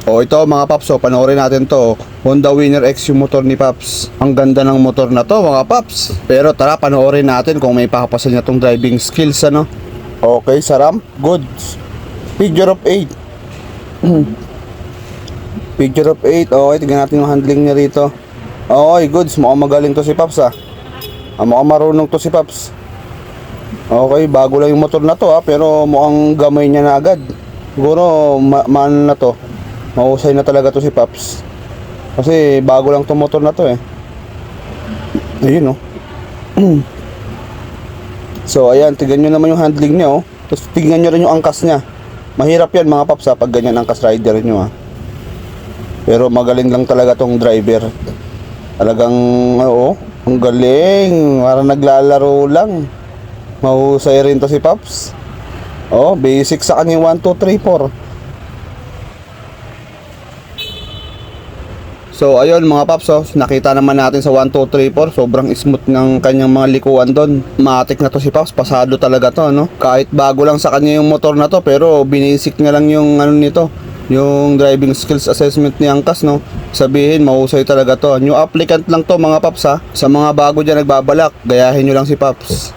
O ito mga Paps, panoorin natin to. Honda Winner X yung motor ni Paps. Ang ganda ng motor na to mga Paps. Pero tara, panoorin natin kung may papasan niya tong driving skills ano. Okay, sa ramp, good. Figure of 8. Figure of 8. Okay, tignan natin yung handling niya rito. Okay, goods. Mukhang magaling to si Paps mukhang marunong to si Paps. Okay, bago lang yung motor na to pero mukhang gamay niya na agad. Siguro man na to. Mahusay na talaga to si Paps. Kasi bago lang to motor na to Ayun So ayan, tignan nyo naman yung handling niya Tapos tignan nyo rin yung angkas niya. Mahirap yan mga Paps pag ganyan angkas rider nyo Pero magaling lang talaga tong driver. Talagang ang galing. Parang naglalaro lang. Mahusay rin to si Paps. Basic sa kanya 1, 2, 3, 4. So ayun mga Paps, nakita naman natin sa 1, 2, 3, 4, sobrang smooth ng kanyang mga likuan doon. Matik na to si Paps, pasado talaga to Kahit bago lang sa kanya yung motor na to, pero binasic na lang yung nito, yung driving skills assessment ni Angkas Sabihin mahusay talaga to. New applicant lang to mga Paps Sa mga bago dyan nagbabalak, gayahin nyo lang si Paps.